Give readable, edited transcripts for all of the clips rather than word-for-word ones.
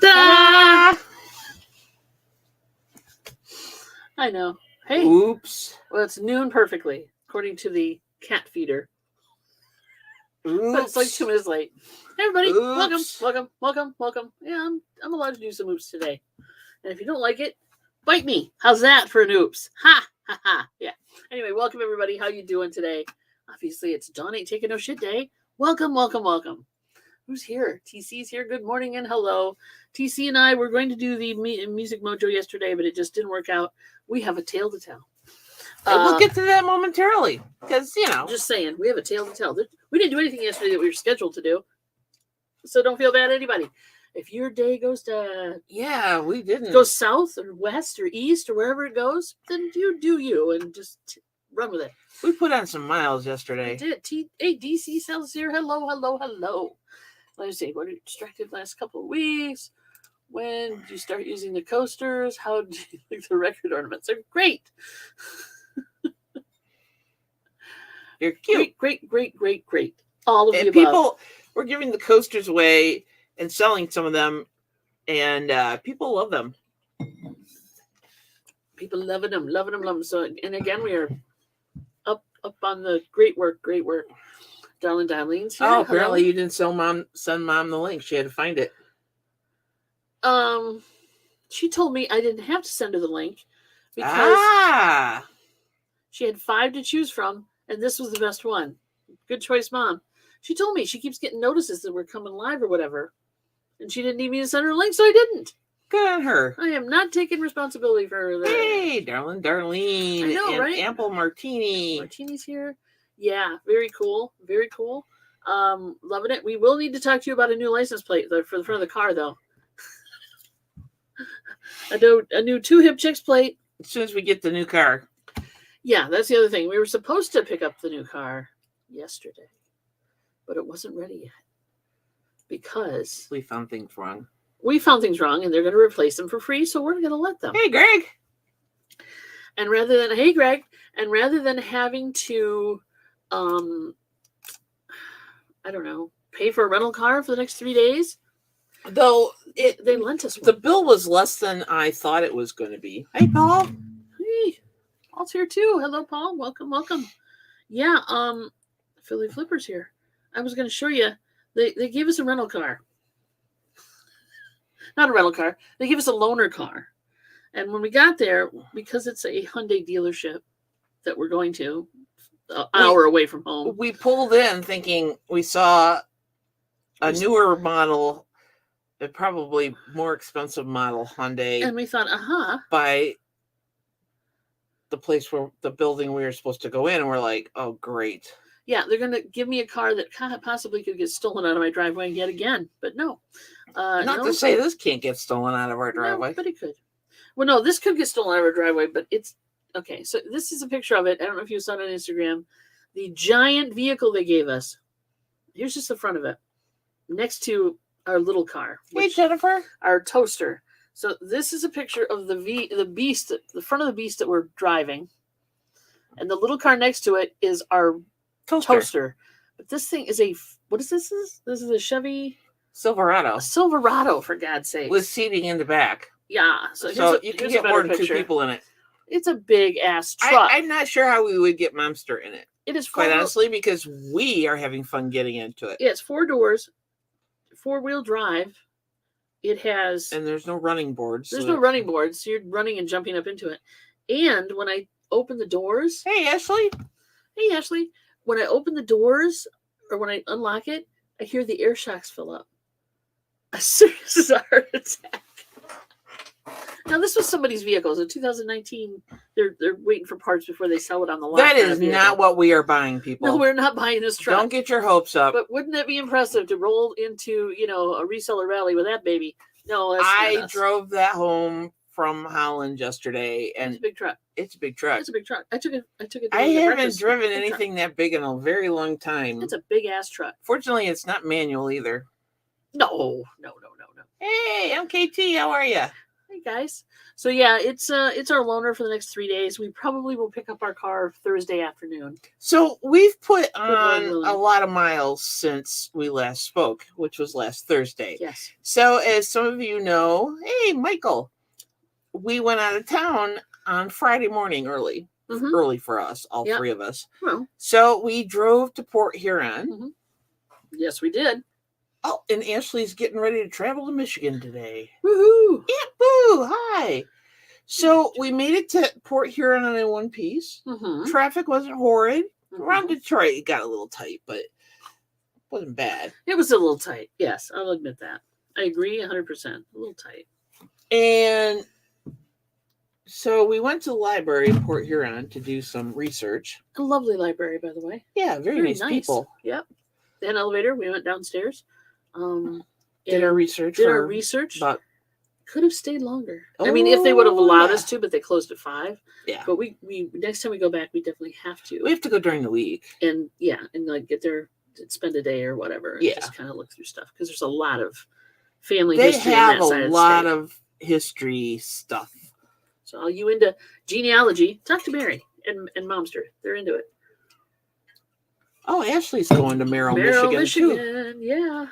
Ta-da! I know. Hey. Oops. Well, it's noon perfectly, according to the cat feeder. Oops. But it's like 2 minutes late. Hey, everybody, Oops. welcome. Yeah, I'm allowed to do some oops today. And if you don't like it, bite me. How's that for an oops? Ha, ha, ha. Yeah. Anyway, welcome, everybody. How you doing today? Obviously, it's Dawn Ain't Taking No Shit Day. Welcome. Who's here? TC's here. Good morning and hello. TC and I were going to do the Music Mojo yesterday, but it just didn't work out. We have a tale to tell. We'll get to that momentarily, because, Just saying, we have a tale to tell. We didn't do anything yesterday that we were scheduled to do, so don't feel bad, anybody. If your day goes to... Yeah, we didn't. Goes south or west or east or wherever it goes, then you do you and just run with it. We put on some miles yesterday. We did. Hey, DC Cells here. Hello. Let me see. What are you distracted the last couple of weeks? When did you start using the coasters? How did you think the record ornaments? They're great. You're cute. Great. All of the above. People were giving the coasters away and selling some of them, and people love them. People loving them. So, and again, we are up on the great work. Darlene's here. Oh, apparently you didn't send mom the link. She had to find it. She told me I didn't have to send her the link because she had 5 to choose from, and this was the best one. Good choice, Mom. She told me she keeps getting notices that we're coming live or whatever, and she didn't need me to send her a link, so I didn't. Good on her. I am not taking responsibility for that. Hey, Darlene. I know, and right? Ample Martini. Martini's here. Yeah, very cool. Loving it. We will need to talk to you about a new license plate for the front of the car, though. A new 2 hip chicks plate. As soon as we get the new car. Yeah, that's the other thing. We were supposed to pick up the new car yesterday, but it wasn't ready yet because we found things wrong. And they're going to replace them for free, so we're going to let them. Hey, Greg. And rather than having to, I don't know, pay for a rental car for the next 3 days, though they lent us one. The bill was less than I thought it was going to be. Hey, Paul. Hey, Paul's here too. Hello, Paul. Welcome. Yeah, Philly Flipper's here. I was going to show you. They gave us a rental car. Not a rental car. They gave us a loaner car. And when we got there, because it's a Hyundai dealership that we're going to, an hour away from home. We pulled in thinking we saw a newer model, a probably more expensive model Hyundai. And we thought, by the place where the building we were supposed to go in. And we're like, oh, great. Yeah, they're going to give me a car that possibly could get stolen out of my driveway yet again. But no. Not to say this can't get stolen out of our driveway. No, but it could. Well, no, this could get stolen out of our driveway, but it's... Okay, so this is a picture of it. I don't know if you saw it on Instagram. The giant vehicle they gave us. Here's just the front of it. Next to our little car. Hey, Jennifer. Our toaster. So this is a picture of the beast, the front of the beast that we're driving. And the little car next to it is our toaster. But this thing is what is this? This is a Chevy Silverado. A Silverado, for God's sake. With seating in the back. Yeah. So you can get more than 2 people in it. It's a big ass truck. I'm not sure how we would get MoMster in it. It is quite honestly, because we are having fun getting into it. Yeah, it's 4 doors, 4-wheel drive. It has... And there's no running boards. There's no running boards. So you're running and jumping up into it. And when I open the doors... Hey, Ashley. When I open the doors, or when I unlock it, I hear the air shocks fill up. As serious as a heart attack. Now, this was somebody's vehicle. So 2019, they're waiting for parts before they sell it on the lot. That is not what we are buying, people. No, we're not buying this truck. Don't get your hopes up. But wouldn't that be impressive to roll into, a reseller rally with that baby? No, I drove that home from Holland yesterday, and it's a big truck. It's a big truck. I took it. I haven't driven anything that big in a very long time. It's a big ass truck. Fortunately, it's not manual either. No. Hey, I'm KT. How are you? Hey, guys. So yeah, it's our loaner for the next 3 days. We probably will pick up our car Thursday afternoon. So we've put Lord on willing. a lot of miles since we last spoke, which was last Thursday. Yes. So as some of you know, hey, Michael, we went out of town on Friday morning early. Early for us, all three of us. Well, so we drove to Port Huron. Yes, we did. Oh, and Ashley's getting ready to travel to Michigan today. Woohoo! Yeah, boo! Hi. So we made it to Port Huron in one piece. Traffic wasn't horrid. Around Detroit, it got a little tight, but it wasn't bad. It was a little tight. Yes, I'll admit that. I agree 100%. A little tight. And so we went to the library in Port Huron to do some research. A lovely library, by the way. Yeah, very nice people. Yep. They had an elevator. We went downstairs. Did our research. But could have stayed longer. I mean, if they would have allowed us to, but they closed at 5. Yeah. But we next time we go back, we definitely have to. We have to go during the week. And like get there, spend a day or whatever. And just kind of look through stuff because there's a lot of family history. They have a lot of history stuff. So are you into genealogy? Talk to Mary and MoMster. They're into it. Oh, Ashley's going to Merrill, Michigan too. Yeah.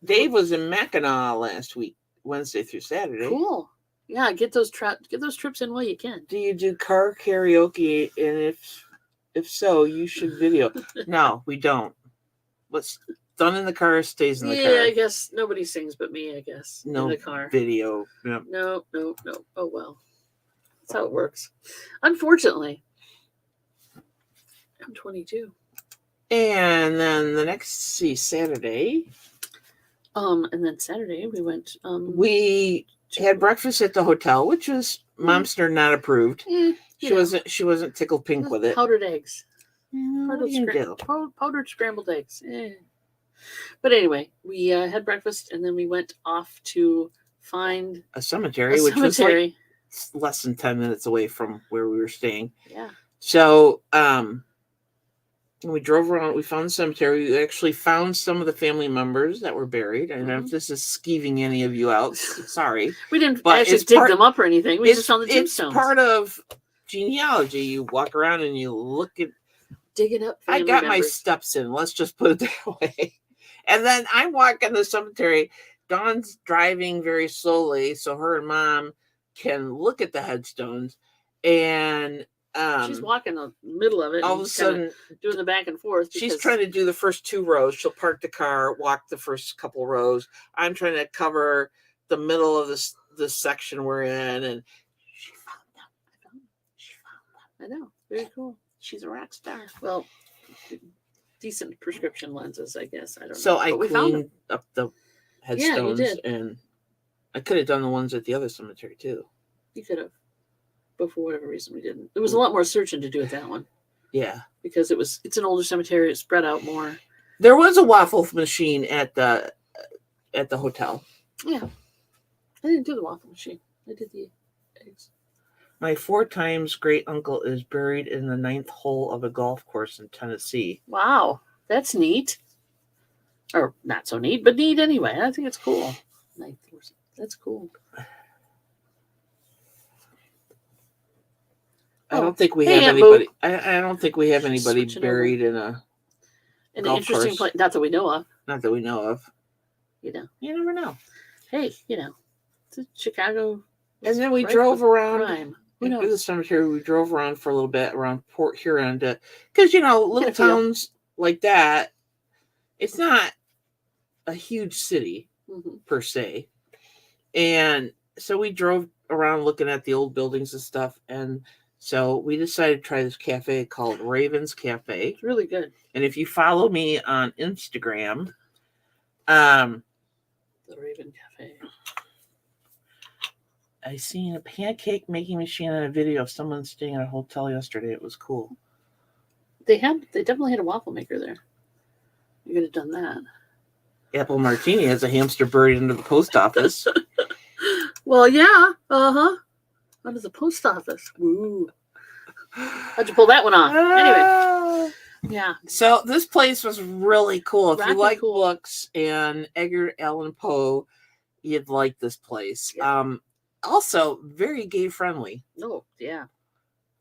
Dave was in Mackinac last week, Wednesday through Saturday. Cool. Yeah, get those trips in while you can. Do you do car karaoke? And if so, you should video. No, we don't. What's done in the car stays in the car. Yeah, I guess nobody sings but me. I guess no in the car. Video. Yep. No. Oh well, that's how it works. Unfortunately, I'm 22. And then the next Saturday. And then Saturday we went. We had breakfast at the hotel, which was MoMster not approved. She wasn't tickled pink with it. Powdered eggs. Powdered scrambled eggs. But anyway, we had breakfast and then we went off to find a cemetery, which was like less than 10 minutes away from where we were staying. Yeah. So we drove around. We found the cemetery. We actually found some of the family members that were buried. I don't know if this is skeeving any of you out. Sorry. We didn't actually dig them up or anything. We just found the tombstones. It's part of genealogy. You walk around and you look at... Digging up I got my steps in. Let's just put it that way. And then I walk in the cemetery. Dawn's driving very slowly so her and Mom can look at the headstones. And... she's walking in the middle of it. All of a sudden, doing the back and forth. She's trying to do the first 2 rows. She'll park the car, walk the first couple rows. I'm trying to cover the middle of this section we're in, and she found them. I know, very cool. She's a rock star. Well, decent prescription lenses, I guess. I don't know. So I cleaned up the headstones, and I could have done the ones at the other cemetery too. You could have. But for whatever reason we didn't. There was a lot more searching to do at that one. Yeah. Because it's an older cemetery, it's spread out more. There was a waffle machine at the hotel. Yeah. I didn't do the waffle machine. I did the eggs. My 4 times great uncle is buried in the 9th hole of a golf course in Tennessee. Wow. That's neat. Or not so neat, but neat anyway. I think it's cool. 9th hole. That's cool. I don't think we have anybody. I don't think we have anybody buried in an interesting place. Not that we know of. Not that we know of. You never know. Hey, it's Chicago. And then we drove around. Who knows? The cemetery. We drove around for a little bit around Port Huron because little towns like that. It's not a huge city per se, and so we drove around looking at the old buildings and stuff and. So we decided to try this cafe called Raven's Cafe. It's really good. And if you follow me on Instagram, the Raven Cafe. I seen a pancake making machine on a video of someone staying at a hotel yesterday. It was cool. They definitely had a waffle maker there. You could have done that. Apple Martini has a hamster buried into the post office. Well, yeah. Uh-huh. What is the post office? Ooh. How'd you pull that one off? Anyway. Yeah. So this place was really cool. If you like books and Edgar Allan Poe, you'd like this place. Yeah. Also, very gay friendly. Oh, yeah.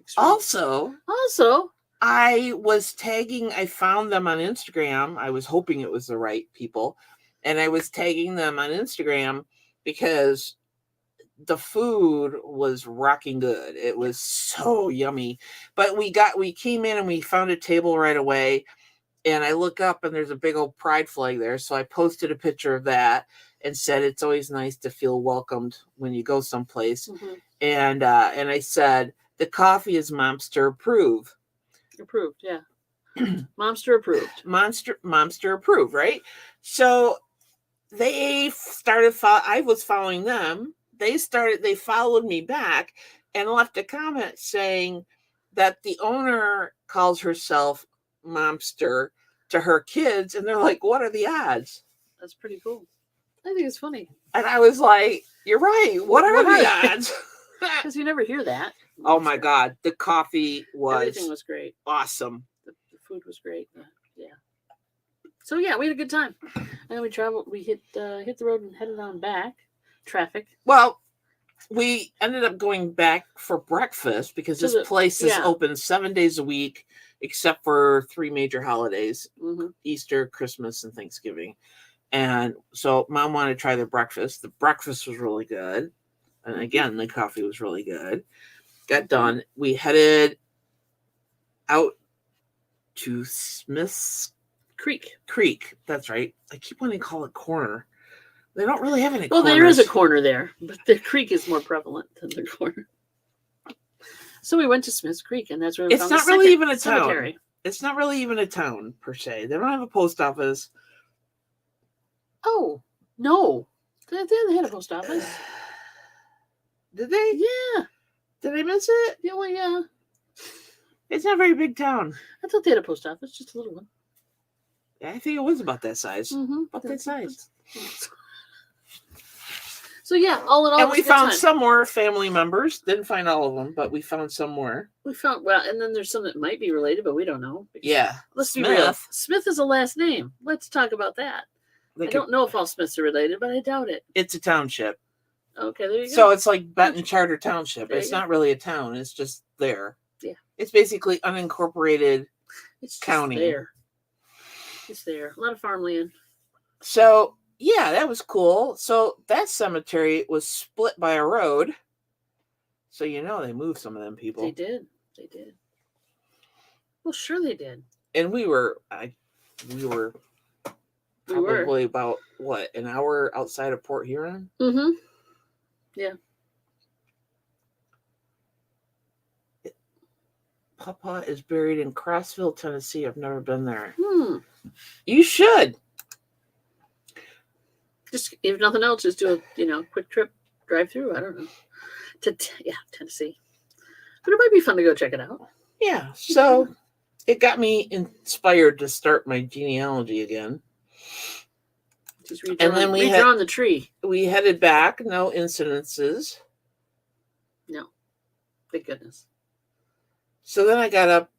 Extremely. Also, I found them on Instagram. I was hoping it was the right people. And I was tagging them on Instagram because the food was rocking good. It was so yummy. But we came in and we found a table right away. And I look up and there's a big old pride flag there. So I posted a picture of that and said, it's always nice to feel welcomed when you go someplace. Mm-hmm. And I said, the coffee is MoMster approved. Approved, yeah. MoMster approved. MoMster approved, right? So they started, I was following them. They followed me back and left a comment saying that the owner calls herself MoMster to her kids. And they're like, what are the odds? That's pretty cool. I think it's funny. And I was like, you're right. What are the odds? Because you never hear that. Oh my God. The coffee everything was great. Awesome. The food was great. Yeah. So yeah, we had a good time. And then we traveled, we hit the road and headed on back. Traffic. Well, we ended up going back for breakfast because this place is open 7 days a week, except for 3 major holidays, Easter, Christmas, and Thanksgiving. And so Mom wanted to try their breakfast. The breakfast was really good. And again, the coffee was really good. Got done. We headed out to Smith's Creek. That's right. I keep wanting to call it corner. They don't really have any corners. Well, there is a corner there, but the creek is more prevalent than the corner. So we went to Smith's Creek, and that's where we found the second cemetery. It's not really even a town, per se. They don't have a post office. Oh, no. They had a post office. Did they? Yeah. Did I miss it? Yeah, well, yeah. It's not a very big town. I thought they had a post office, just a little one. Yeah, I think it was about that size. Mm-hmm. About that size. So yeah, all in all, and we found some more family members. Didn't find all of them, but we found some more. We found and then there's some that might be related, but we don't know. Yeah, let's be real. Smith is a last name. Let's talk about that. I don't know if all Smiths are related, but I doubt it. It's a township. Okay, there you go. So it's like Benton Charter Township. It's not really a town. It's just there. Yeah. It's basically unincorporated county. There. It's there. A lot of farmland. So yeah, that was cool. So that cemetery was split by a road. So they moved some of them people. They did. Well, sure they did. And we were probably about an hour outside of Port Huron. Mm-hmm. Yeah. Papa is buried in Crossville, Tennessee. I've never been there. You should. Just if nothing else, just do a quick trip, drive through. I don't know. Tennessee. But it might be fun to go check it out. Yeah. So it got me inspired to start my genealogy again. Just redrawn the tree. We headed back. No incidences. No. Thank goodness. So then I got up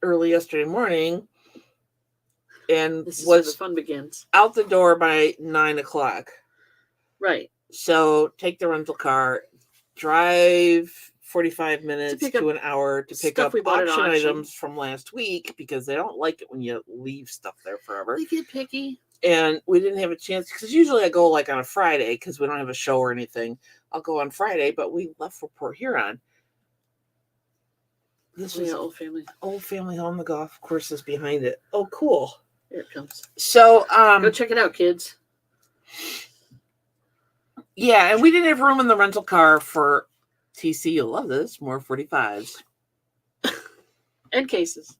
early yesterday morning and this is where the fun begins. Out the door by 9:00. Right. So take the rental car, drive 45 minutes to an hour to pick up auction items from last week because they don't like it when you leave stuff there forever. They get picky. And we didn't have a chance because usually I go on a Friday because we don't have a show or anything. I'll go on Friday, but we left for Port Huron. This was old family home. The golf course is behind it. Oh, cool. Here it comes. So, go check it out, kids. Yeah, and we didn't have room in the rental car for TC. You'll love this. More 45s. And cases.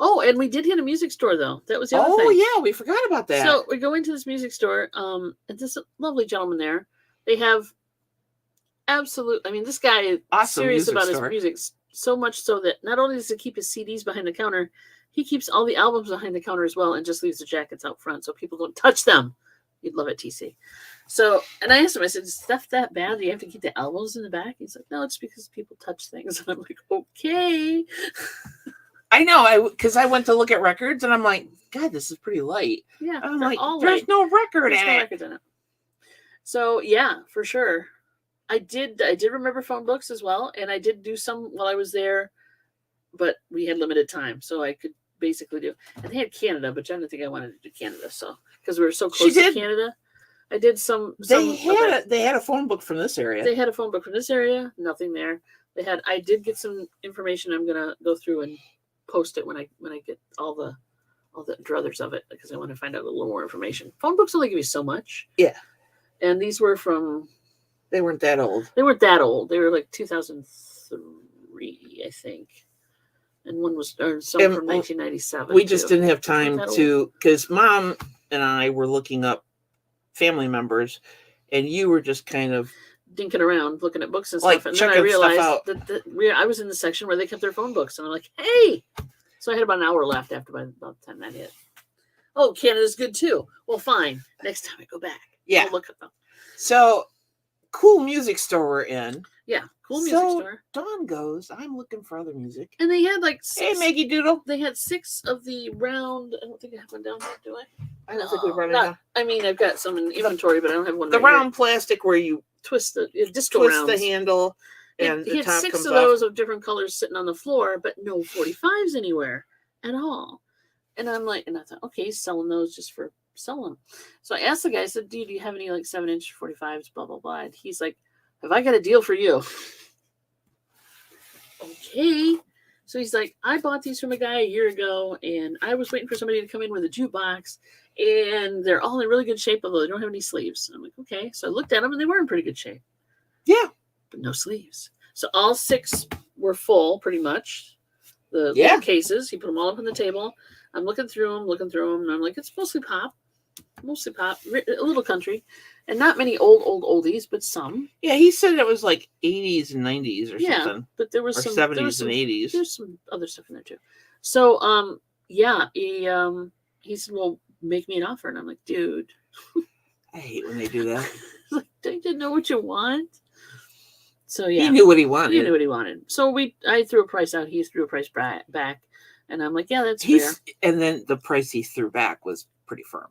Oh, and we did hit a music store, though. That was the other thing. Oh, yeah, we forgot about that. So we go into this music store, and this lovely gentleman there. They have this guy is serious about his music, so much so that not only does he keep his CDs behind the counter, he keeps all the albums behind the counter as well and just leaves the jackets out front so people don't touch them. You'd love it, TC. So, and I asked him, I said, is stuff that bad? Do you have to keep the albums in the back? He's like, no, it's because people touch things. And I'm like, okay. I know, because I went to look at records and I'm like, God, this is pretty light. Yeah. I'm like, there's no record in it. So yeah, for sure. I did remember phone books as well, and I did do some while I was there, but we had limited time, so I could basically do. And they had Canada, but I didn't think I wanted to do Canada, so because we were so close to Canada, I did some. They had a phone book from this area. They had a phone book from this area. Nothing there. I did get some information. I'm gonna go through and post it when I get all the druthers of it, because I want to find out a little more information. Phone books only give you so much. Yeah. And these were from. They weren't that old. They weren't that old. They were like 2003, I think. And one was some from 1997. We just didn't have time to, because Mom and I were looking up family members, and you were just kind of dinking around looking at books and stuff. And then I realized that I was in the section where they kept their phone books, and I'm like, hey. So I had about an hour left after about the time that hit. Oh, Canada's good too. Well, fine. Next time I go back. Yeah. I'll look at them. So, cool music store we're in. Yeah, cool music store. Dawn goes, I'm looking for other music. And they had like 6. Hey, Maggie Doodle. They had 6 of the round. I don't think I have one down here, do I? I don't think we've run it down. I mean, I've got some in inventory, but I don't have one. The round plastic where you twist the disco twist rounds. the handle, and he the had top 6 comes of those of different colors sitting on the floor, but no 45s anywhere at all. And I'm like, and I thought, okay, he's selling those just for selling them. So I asked the guy, I said, dude, do you have any like 7-inch 45s, blah, blah, blah. And he's like, have I got a deal for you? Okay. So he's like, I bought these from a guy a year ago, and I was waiting for somebody to come in with a jukebox, and they're all in really good shape, although they don't have any sleeves. And I'm like, okay. So I looked at them, and they were in pretty good shape. Yeah. But no sleeves. So all 6 were full, pretty much. The little cases, he put them all up on the table. I'm looking through them, and I'm like, it's mostly pop, a little country, and not many old oldies, but some. Yeah, he said it was like 80s and 90s or something. But there was or some 70s and 80s. There's some other stuff in there too. So, he said, well, make me an offer, and I'm like, dude, I hate when they do that. Like, I didn't know what you want. So yeah, he knew what he wanted. He knew what he wanted. So I threw a price out. He threw a price back, and I'm like, yeah, that's fair. And then the price he threw back was pretty firm.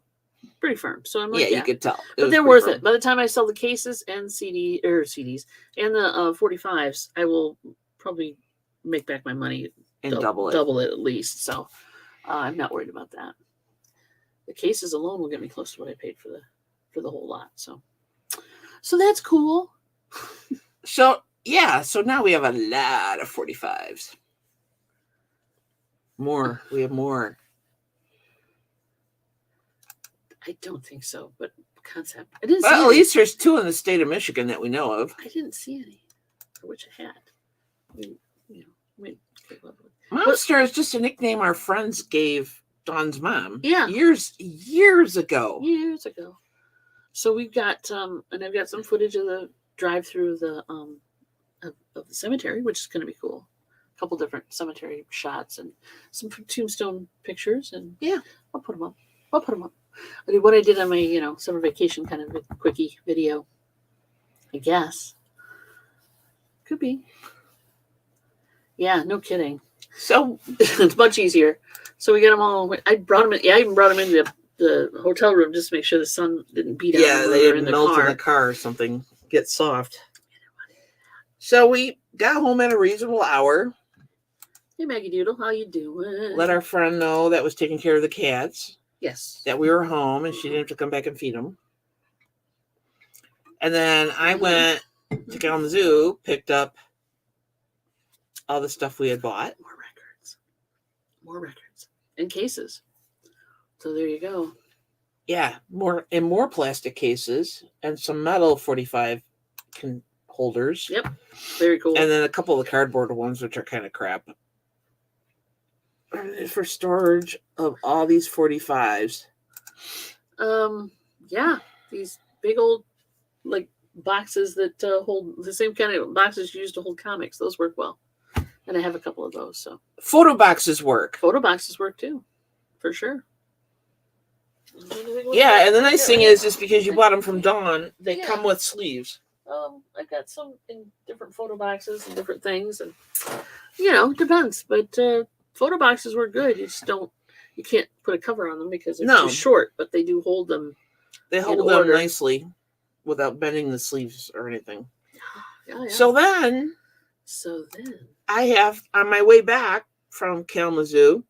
Pretty firm. So I'm like, yeah, you could tell. But they're worth it. By the time I sell the cases and CDs and the 45s, I will probably make back my money and double it at least. So I'm not worried about that. The cases alone will get me close to what I paid for the whole lot. So that's cool. So now we have a lot of 45s. We have more. I don't think so, but concept. I didn't see at least there's 2 in the state of Michigan that we know of. I didn't see any, for which I had. MoMster is just a nickname our friends gave Dawn's mom. Yeah. Years ago. So we've got, and I've got some footage of the drive-through of the cemetery, which is going to be cool. A couple different cemetery shots and some tombstone pictures, and I'll put them up. I did what I did on my, summer vacation kind of a quickie video. I guess. Could be. Yeah, no kidding. So it's much easier. So we got them all. I brought them in. Yeah, I even brought them into the hotel room just to make sure the sun didn't beat out. Yeah, they didn't melt in the car or something. Get soft. So we got home at a reasonable hour. Hey, Maggie Doodle, how you doing? Let our friend know that was taking care of the cats. Yes. That we were home and she didn't have to come back and feed them. And then I went to Kalamazoo, picked up all the stuff we had bought. More records. And cases. So there you go. Yeah, more plastic cases and some metal 45 holders. Yep. Very cool. And then a couple of the cardboard ones, which are kind of crap. For storage of all these 45s. Yeah. These big old boxes that hold the same kind of boxes used to hold comics. Those work well. And I have a couple of those. So photo boxes work. Photo boxes work too. For sure. Yeah, and the nice thing is because you bought them from Dawn, they come with sleeves. I got some in different photo boxes and different things, and it depends. But photo boxes were good. You can't put a cover on them because they're too short, but they do hold them. They hold them nicely without bending the sleeves or anything. Yeah. So then I have, on my way back from Kalamazoo.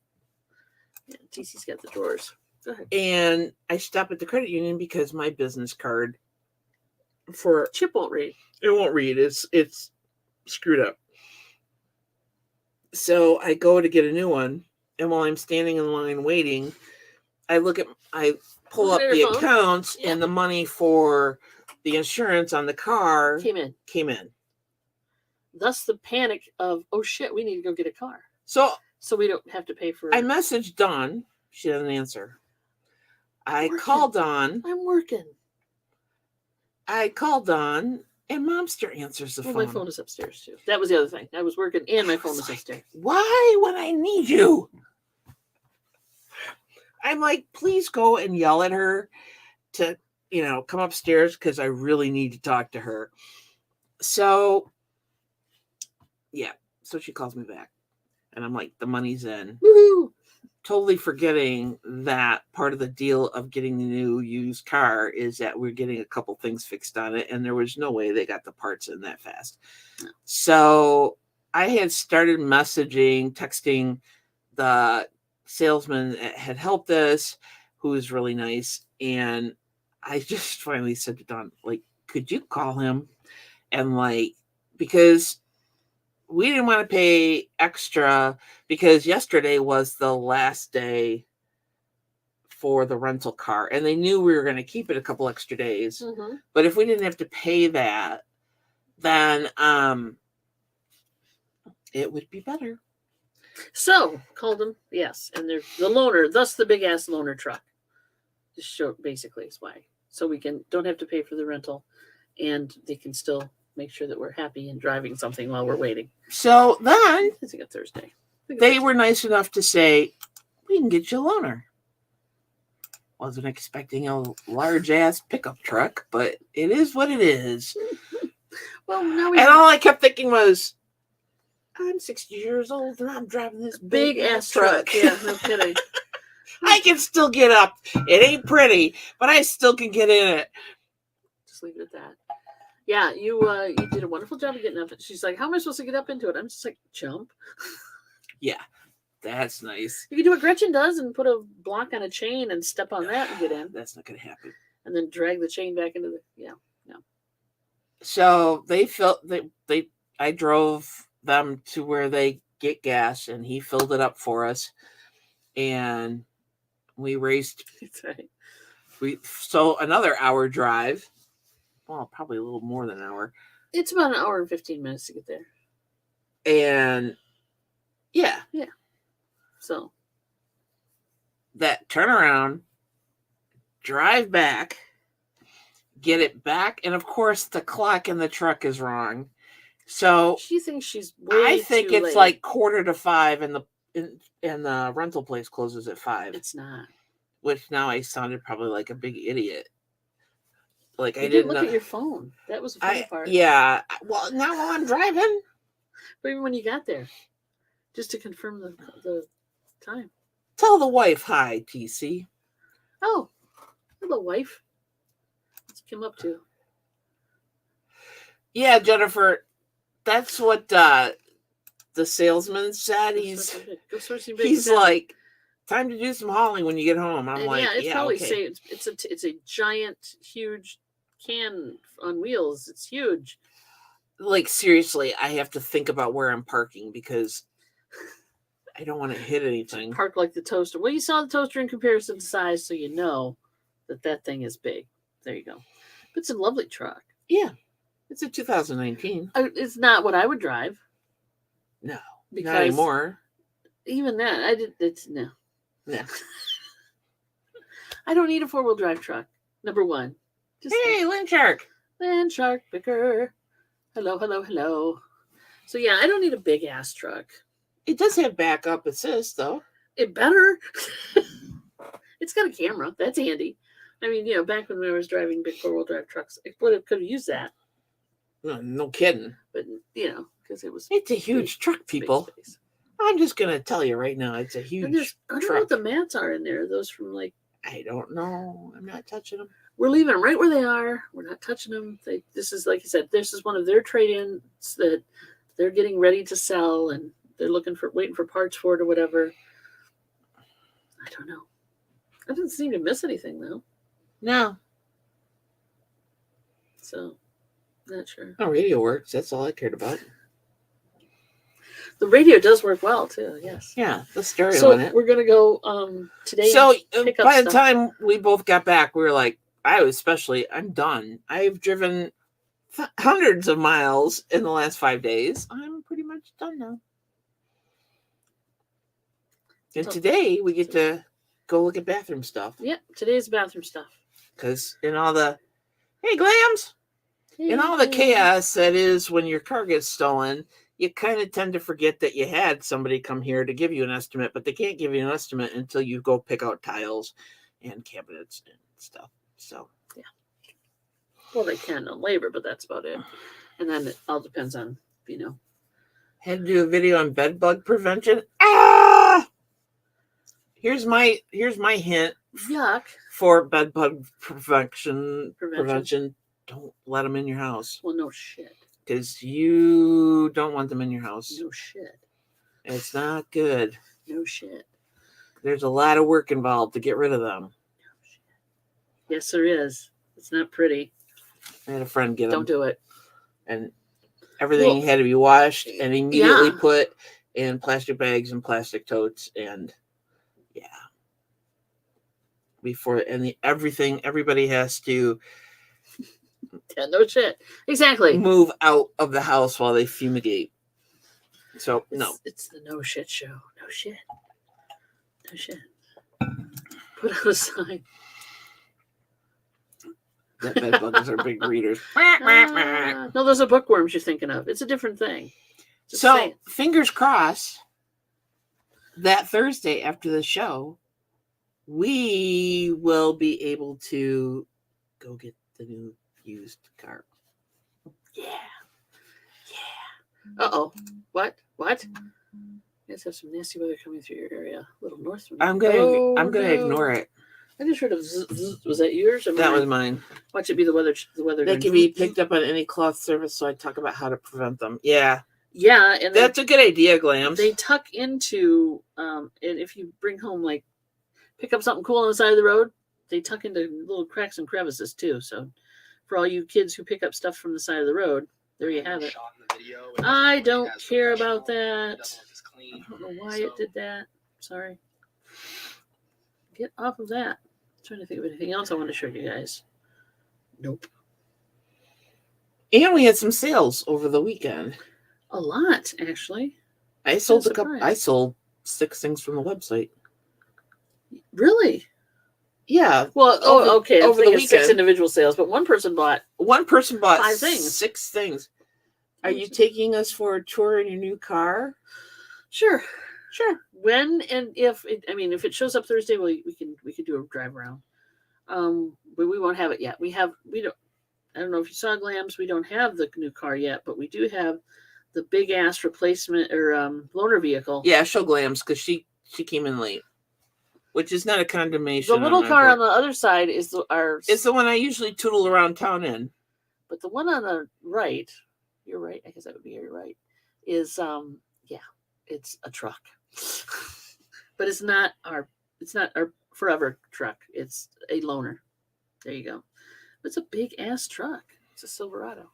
Yeah, TC's got the drawers. Go ahead. And I stop at the credit union because my business card for chip won't read. It won't read. It's screwed up. So I go to get a new one, and while I'm standing in line waiting, I pull up the accounts, and the money for the insurance on the car came in. Thus the panic of, oh shit, we need to go get a car. So we don't have to pay for it. I messaged Dawn. She doesn't answer. I called Dawn. I'm working. I called Dawn, and MoMster answers the phone. My phone is upstairs too. That was the other thing. I was working, and my phone was upstairs. Why would I need you? I'm like, please go and yell at her to, come upstairs because I really need to talk to her. So, yeah. So she calls me back. And I'm like, the money's in. Woohoo! Totally forgetting that part of the deal of getting the new used car is that we're getting a couple things fixed on it. And there was no way they got the parts in that fast. No. So I had started texting the salesman that had helped us, who was really nice. And I just finally said to Don, like, could you call him? And because we didn't want to pay extra because yesterday was the last day for the rental car. And they knew we were going to keep it a couple extra days. Mm-hmm. But if we didn't have to pay that, then it would be better. So called them, yes, and they're the loaner, thus the big ass loaner truck. Just show basically is why, so we don't have to pay for the rental, and they can still make sure that we're happy and driving something while we're waiting. So then it's like a Thursday. They were nice enough to say we can get you a loaner. Wasn't expecting a large ass pickup truck, but it is what it is. Well, now and all I kept thinking was, I'm 60 years old and I'm driving this big ass truck. Yeah, no kidding. I can still get up. It ain't pretty, but I still can get in it. Just leave it at that. Yeah, you did a wonderful job of getting up. She's like, how am I supposed to get up into it? I'm just like, jump. Yeah, that's nice. You can do what Gretchen does and put a block on a chain and step on that and get in. That's not going to happen. And then drag the chain back into no. So I drove them to where they get gas, and he filled it up for us, and we raced. That's right. So another hour drive. Well, probably a little more than an hour. It's about an hour and 15 minutes to get there. And yeah. So that turnaround, drive back, get it back, and of course the clock in the truck is wrong. So she thinks she's I think it's late. like 4:45 and the rental place closes at 5. It's not. Which now I sounded probably like a big idiot. Like I didn't look at your phone. That was the funny part. Yeah. Well, now while I'm driving. But even when you got there, just to confirm the time. Tell the wife hi, TC. Oh, hello, wife. What's Kim up to? Yeah, Jennifer. That's what the salesman said. He's like, time to do some hauling when you get home. I'm like, it's probably okay. It's a giant, huge can on wheels. It's huge. Like, seriously, I have to think about where I'm parking because I don't want to hit anything. Park like the toaster. Well, you saw the toaster in comparison to size, so you know that thing is big. There you go. But it's a lovely truck. Yeah. It's a 2019. It's not what I would drive. No. Not anymore. Even that, no. Yeah. I don't need a 4-wheel drive truck. Number one. Hey, Land Shark. Land Shark Picker. Hello. So yeah, I don't need a big ass truck. It does have backup assist though. It better. It's got a camera. That's handy. I mean, back when I was driving big 4-wheel drive trucks, I could have used that. No kidding. But because it's a huge truck, people. I'm just gonna tell you right now, it's a huge truck. I don't know what the mats are in there. Those from I don't know. I'm not touching them. We're leaving them right where they are. We're not touching them. This is, like you said, this is one of their trade-ins that they're getting ready to sell, and they're waiting for parts for it or whatever. I don't know. I didn't seem to miss anything, though. No. So, not sure. Oh, radio works. That's all I cared about. The radio does work well, too, yes. Yeah, the stereo so in it. We're going to go today. So, by the stuff. time we both got back, we were like, I'm done. I've driven hundreds of miles in the last 5 days. I'm pretty much done now. And today we get to go look at bathroom stuff. Yep, today's bathroom stuff. Because in all the, hey, Glams! In all the chaos that is when your car gets stolen, you kind of tend to forget that you had somebody come here to give you an estimate, but they can't give you an estimate until you go pick out tiles and cabinets and stuff. So, yeah. Well, they can on labor, but that's about it. And then it all depends on, Had to do a video on bed bug prevention. Ah! Here's my hint. Yuck. For bed bug prevention. Don't let them in your house. Well, no shit. Because you don't want them in your house. No shit. It's not good. No shit. There's a lot of work involved to get rid of them. No shit. Yes, there is. It's not pretty. I had a friend get them. Don't do it. And everything had to be washed and immediately put in plastic bags and plastic totes. And everybody has to no shit. Exactly. move out of the house while they fumigate. So, no. It's the no shit show. No shit. No shit. Put out a sign. That bed bugs are big readers. No, those are bookworms you're thinking of. It's a different thing. So, fingers crossed that Thursday after the show, we will be able to go get the new used car. Yeah. Uh-oh. What? You guys have some nasty weather coming through your area. A little north from I'm gonna ignore it. I just heard of was that yours or mine? That was mine. Watch it be the weather. That can be picked up on any cloth surface, so I talk about how to prevent them. Yeah. Yeah, and that's a good idea, Glams. They tuck into and if you bring home pick up something cool on the side of the road, they tuck into little cracks and crevices too. So for all you kids who pick up stuff from the side of the road, there you have it. I don't care about that. I don't know why it did that. Sorry. Get off of that. I'm trying to think of anything else I want to show you guys. Nope. And we had some sales over the weekend. A lot, actually. I sold a couple. I sold 6 things from the website. Really? Yeah. Well, okay. Over the weekend, 6 individual sales, but one person bought 5 things. 6 things. Are you taking us for a tour in your new car? Sure. When and if it shows up Thursday, we can do a drive around. But we won't have it yet. I don't know if you saw Glams. We don't have the new car yet, but we do have the big ass replacement or loaner vehicle. Yeah, show Glams because she came in late, which is not a condemnation. The little car on the other side is it's the one I usually tootle around town in. But the one on the right, you're right. I guess that would be your right. Is it's a truck, but it's not our forever truck. It's a loaner. There you go. It's a big ass truck. It's a Silverado.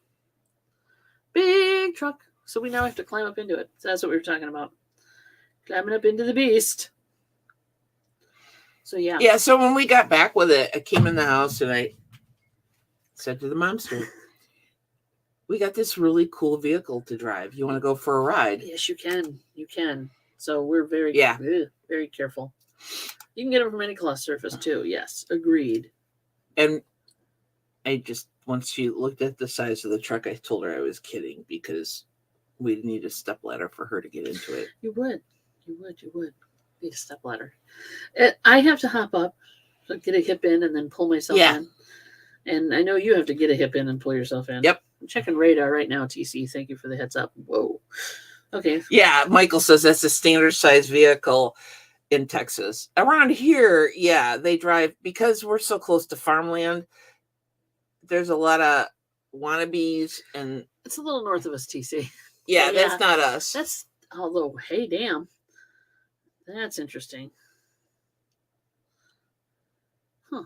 Big truck. So we now have to climb up into it. So that's what we were talking about. Climbing up into the beast. So yeah. Yeah, so when we got back with it, I came in the house and I said to the MoMster, we got this really cool vehicle to drive. You want to go for a ride? Yes, you can. You can. So we're very very careful. You can get them from any cloth surface too. Yes, agreed. And I just, once she looked at the size of the truck, I told her I was kidding because we'd need a stepladder for her to get into it. You would. Need a stepladder. I have to hop up, get a hip in, and then pull myself in. And I know you have to get a hip in and pull yourself in. Yep. I'm checking radar right now, TC. Thank you for the heads up. Whoa. Okay. Yeah, Michael says that's a standard size vehicle in Texas. Around here, yeah, they drive because we're so close to farmland. There's a lot of wannabes, and it's a little north of us, TC. Yeah, that's not us. That's although, hey, damn, that's interesting. Huh.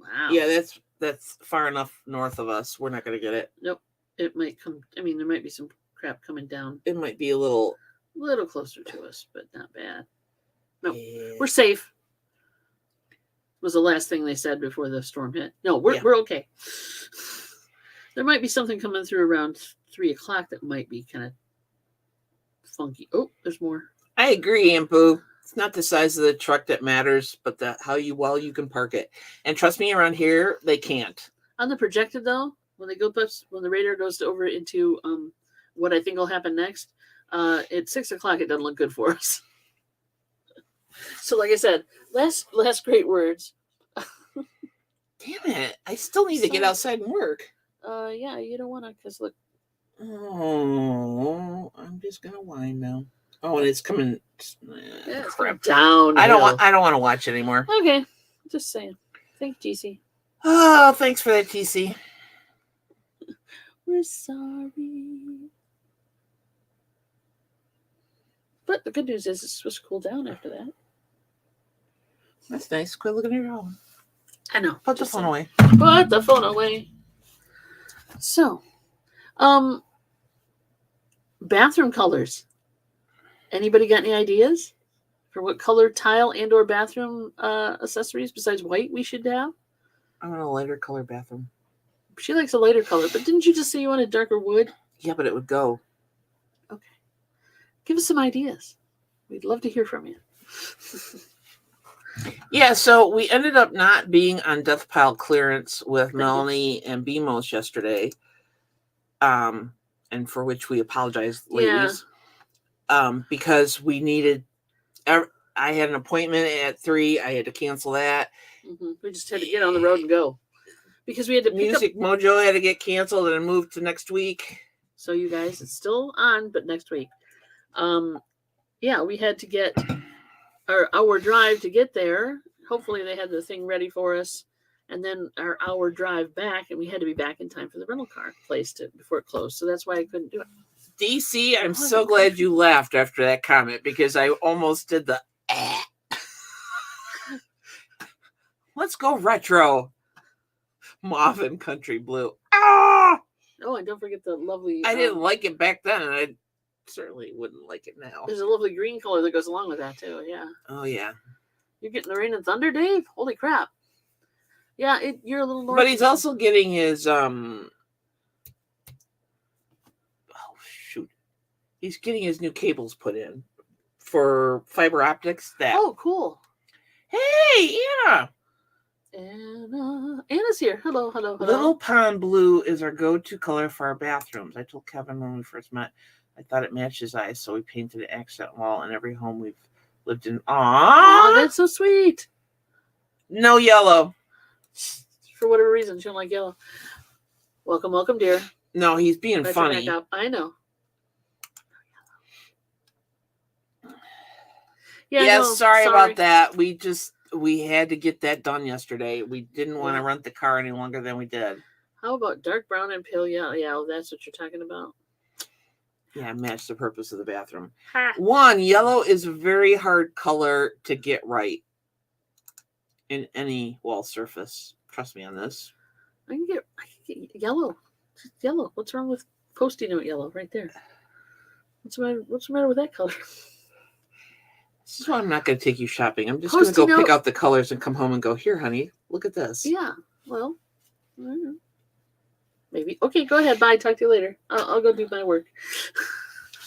Wow. Yeah, that's far enough north of us. We're not going to get it. Nope. It might come. I mean, there might be some crap coming down. It might be a little closer to us, but not bad. No, yeah. We're safe. Was the last thing they said before the storm hit. No, we're okay. There might be something coming through around 3 o'clock that might be kind of funky. Oh, there's more. I agree, Aunt Boo. It's not the size of the truck that matters, but how well you can park it. And trust me, around here they can't. On the projected though, when the radar goes over into what I think will happen next, at 6 o'clock it doesn't look good for us. So, like I said, last great words. Damn it! I still need to get outside and work. Yeah, you don't want to, because look. Oh, I'm just gonna whine now. Oh, and it's coming. Yeah, it's crap down. I don't want to watch anymore. Okay, just saying. Thank you, TC. Oh, thanks for that, TC. We're sorry. But the good news is it's supposed to cool down after that. That's nice. Quit looking at your phone. I know. Put the phone away. Put the phone away. So, bathroom colors. Anybody got any ideas for what color tile and or bathroom accessories besides white we should have? I want a lighter color bathroom. She likes a lighter color, but didn't you just say you wanted darker wood? Yeah, but it would go. Okay. Give us some ideas. We'd love to hear from you. Yeah, so we ended up not being on death pile clearance with Melanie and BMOS yesterday, and for which we apologize, ladies, because we needed. I had an appointment at 3. I had to cancel that. Mm-hmm. We just had to get on the road and go because we had to. Music Mojo had to get canceled and moved to next week. So you guys, it's still on, but next week. Yeah, we had to get our hour drive to get there. Hopefully they had the thing ready for us, and then our hour drive back, and we had to be back in time for the rental car place before it closed. So that's why I couldn't do it. DC, I'm so glad you laughed after that comment because I almost did the. Let's go retro. Mauve and country blue. Ah! Oh, and don't forget the lovely. I didn't like it back then, and I certainly wouldn't like it now. There's a lovely green color that goes along with that too. Yeah. Oh yeah. You're getting the rain and thunder, Dave? Holy crap! Yeah, you're a little north. But he's also getting his Oh shoot! He's getting his new cables put in for fiber optics. Oh, cool! Hey, Anna. Anna's here. Hello. Little pond blue is our go-to color for our bathrooms. I told Kevin when we first met, I thought it matched his eyes, so we painted an accent wall in every home we've lived in. Aww, that's so sweet. No yellow. For whatever reason, she don't like yellow. Welcome, dear. No, he's being funny. I know. Yeah, no, sorry about that. We had to get that done yesterday. We didn't want to rent the car any longer than we did. How about dark brown and pale yellow? Yeah, that's what you're talking about. Yeah, match the purpose of the bathroom. Ha. One, yellow is a very hard color to get right in any wall surface. Trust me on this. I can get yellow. Just yellow. What's wrong with Post-it note yellow right there? What's the matter with that color? This is why I'm not going to take you shopping. I'm just going to go pick out the colors and come home and go, here, honey, look at this. Yeah, well, I don't know. Maybe. Okay, go ahead. Bye. Talk to you later. I'll go do my work.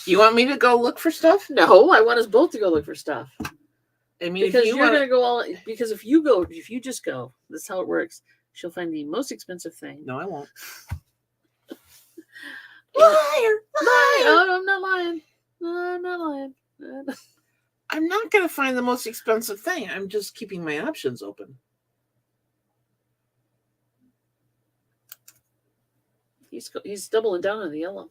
You want me to go look for stuff? No, I want us both to go look for stuff. I mean, because you're going to go all. Because if you just go, that's how it works. She'll find the most expensive thing. No, I won't. Liar! Oh, I'm not lying. No, I'm not lying. I'm not going to find the most expensive thing. I'm just keeping my options open. He's doubling down on the yellow.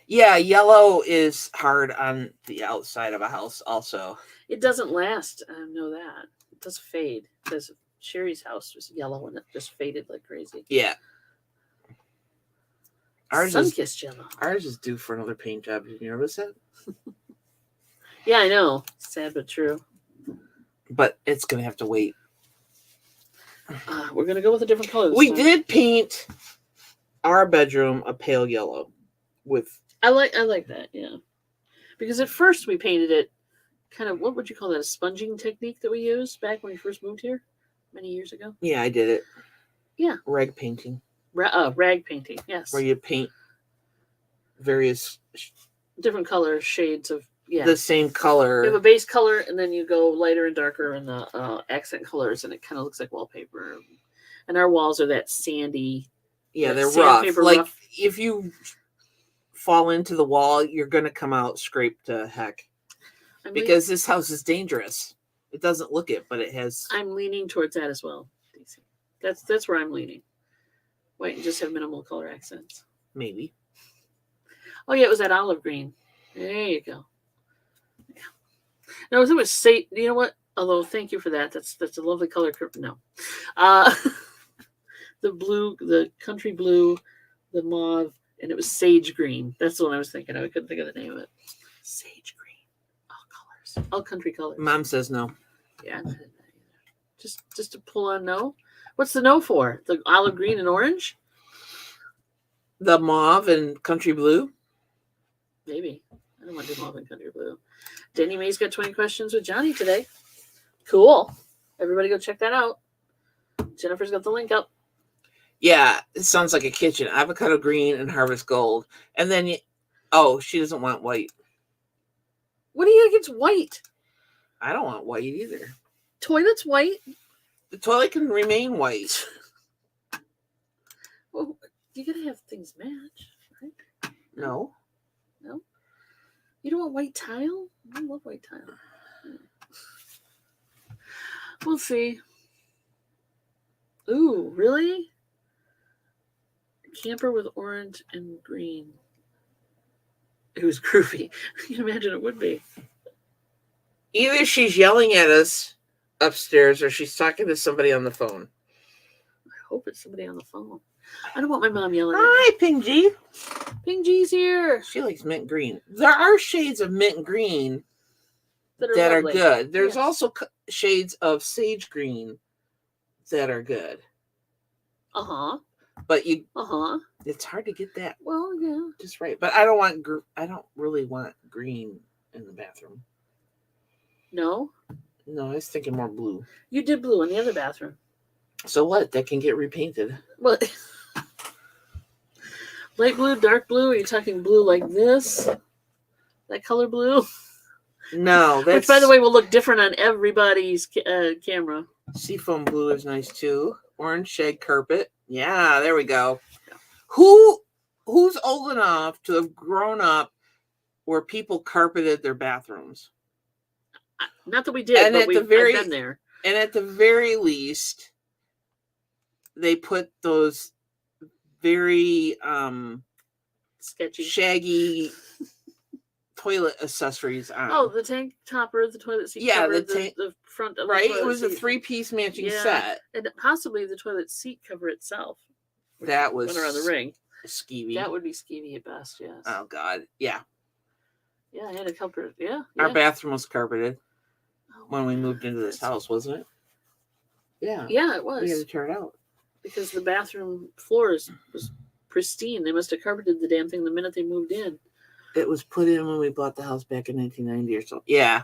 Yeah, yellow is hard on the outside of a house also. It doesn't last. I know that. It does fade. Because Sherry's house was yellow and it just faded like crazy. Yeah. Sun-kissed yellow. Ours is due for another paint job. Did you notice that? Yeah, I know. Sad but true. But it's going to have to wait. We're going to go with a different color this We time. did paint our bedroom a pale yellow with... I like that, yeah. Because at first we painted it kind of, what would you call that, a sponging technique that we used back when we first moved here many years ago? Yeah, I did it. Yeah. Rag painting. Rag painting, yes. Where you paint various... different color shades of, the same color. You have a base color, and then you go lighter and darker in the accent colors, and it kind of looks like wallpaper. And our walls are that sandy. Yeah, they're rough. Like, if you fall into the wall, you're going to come out scraped to heck. Because this house is dangerous. It doesn't look it, but it has... I'm leaning towards that as well, DC. That's where I'm leaning. Wait, and just have minimal color accents. Maybe. Oh, yeah, it was that olive green. There you go. Yeah. No, it was say. You know what? Although, thank you for that. That's a lovely color. No. The blue, the country blue, the mauve, and it was sage green. That's the one I was thinking of. I couldn't think of the name of it. Sage green. All colors. All country colors. Mom says no. Yeah, I didn't know either. Just to pull on no? What's the no for? The olive green and orange? The mauve and country blue? Maybe. I don't want to do mauve and country blue. Danny May's got 20 questions with Johnny today. Cool. Everybody go check that out. Jennifer's got the link up. Yeah, it sounds like a kitchen. Avocado green and harvest gold. And then, she doesn't want white. What do you think? It's white? I don't want white either. Toilet's white? The toilet can remain white. Well, you gotta have things match, right? No. No? You don't want white tile? I love white tile. We'll see. Ooh, really? Camper with orange and green. It was groovy. You can imagine it would be. Either she's yelling at us upstairs or she's talking to somebody on the phone. I hope it's somebody on the phone. I don't want my mom yelling at me. Hi, Ping G. Ping G's here. She likes mint green. There are shades of mint green that are good. There's also shades of sage green that are good. Uh-huh. But it's hard to get that. Well, yeah. Just right. But I don't really want green in the bathroom. No? No, I was thinking more blue. You did blue in the other bathroom. So what? That can get repainted. Well, light blue, dark blue? Are you talking blue like this? That color blue? No, that's... Which, by the way, will look different on everybody's camera. Seafoam blue is nice, too. Orange shag carpet. Yeah, there we go. Who's old enough to have grown up where people carpeted their bathrooms? Not that we did, but I've been there. And at the very least, they put those very sketchy, shaggy toilet accessories on. Oh, the tank topper, the toilet seat cover, the front of right? the toilet It was seat. a 3-piece matching set. And possibly the toilet seat cover itself. That was went around the ring. Skeevy. That would be skeevy at best, yes. Oh, God. Yeah. Yeah, I had a carpet. Yeah. Our bathroom was carpeted when we moved into this house, wasn't it? Yeah. Yeah, it was. We had to tear it out. Because the bathroom floors was pristine. They must have carpeted the damn thing the minute they moved in. It was put in when we bought the house back in 1990 or so. Yeah.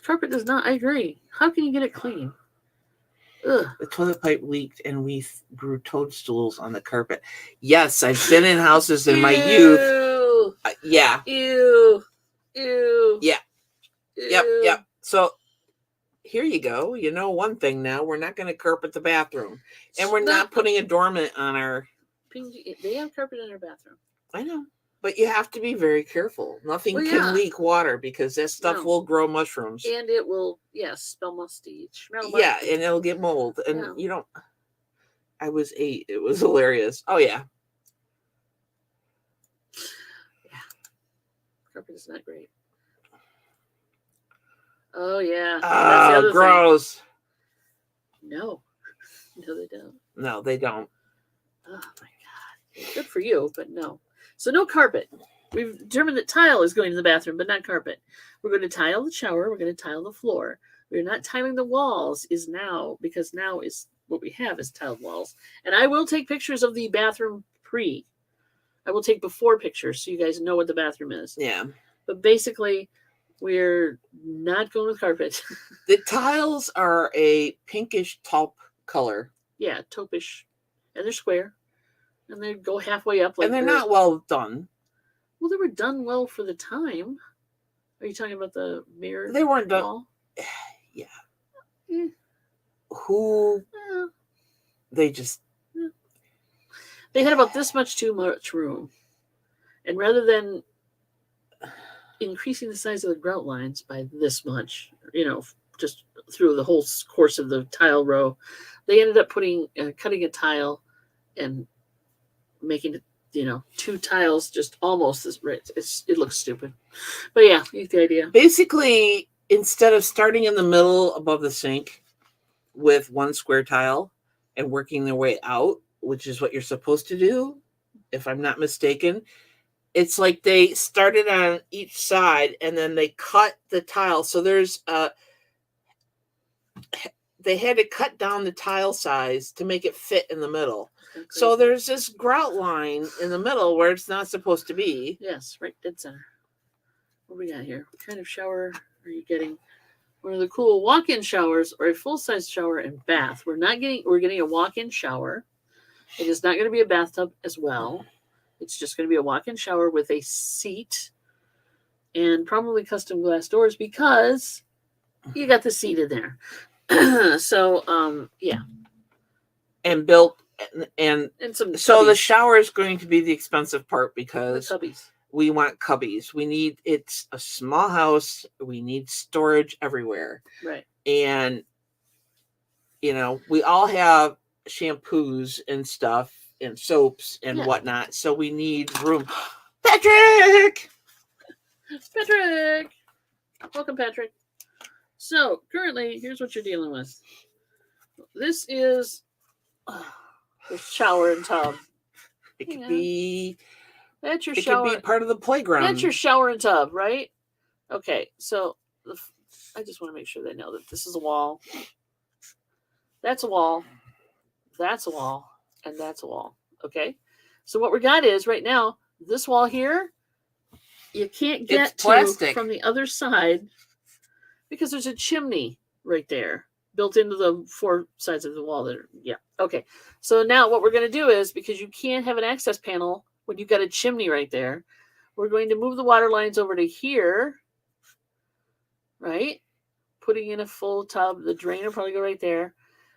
Carpet does not. I agree. How can you get it clean? Ugh. The toilet pipe leaked and we grew toadstools on the carpet. Yes, I've been in houses in my youth. Yeah. Ew. Ew. Yeah. Ew. Yep. So here you go. You know one thing now. We're not going to carpet the bathroom. And we're not putting a dormant on our... They have carpet in their bathroom. I know. But you have to be very careful. Nothing can leak water because that stuff will grow mushrooms. And it will, smell musty. Yeah, and it'll get mold. And you don't... I was 8. It was hilarious. Oh, yeah. Yeah. Carpet is not great. Oh, yeah. That's the other gross. thing. No. No, they don't. No, they don't. Oh, my God. Good for you, but no. So no carpet. We've determined that tile is going to the bathroom, but not carpet. We're going to tile the shower. We're going to tile the floor. We're not tiling the walls because now is what we have is tiled walls. And I will take pictures of the bathroom pre. I will take before pictures so you guys know what the bathroom is. Yeah. But basically, we're not going with carpet. The tiles are a pinkish taupe color. Yeah, taupish. And they're square. And they go halfway up. And they're not well done. Well, they were done well for the time. Are you talking about the mirror? They weren't done. Wall? Yeah. Mm. Who? They just. They had about this much too much room. And rather than increasing the size of the grout lines by this much, just through the whole course of the tile row, they ended up cutting a tile and making it, 2 tiles just almost as right. It looks stupid. But yeah, you get the idea. Basically, instead of starting in the middle above the sink with one square tile and working their way out, which is what you're supposed to do, if I'm not mistaken, it's like they started on each side and then they cut the tile. So they had to cut down the tile size to make it fit in the middle. So there's this grout line in the middle where it's not supposed to be. Yes, right dead center. What do we got here? What kind of shower are you getting? One of the cool walk-in showers or a full-size shower and bath. We're getting a walk-in shower. It is not going to be a bathtub as well. It's just going to be a walk-in shower with a seat and probably custom glass doors because you got the seat in there. So, yeah. And built and some so cubbies. The shower is going to be the expensive part because cubbies. We want cubbies. It's a small house. We need storage everywhere. Right. And, we all have shampoos and stuff and soaps and whatnot. So we need room. Patrick! Welcome, Patrick. So currently, here's what you're dealing with. This is the shower and tub. It could be. That's your it shower. Could be part of the playground. That's your shower and tub, right? Okay, so I just want to make sure they know that this is a wall. That's a wall. That's a wall. And that's a wall. Okay? So what we got is right now, this wall here, you can't get to from the other side because there's a chimney right there built into the 4 sides of the wall. Okay. So now what we're going to do is, because you can't have an access panel when you've got a chimney right there, we're going to move the water lines over to here, right? Putting in a full tub. The drain will probably go right there.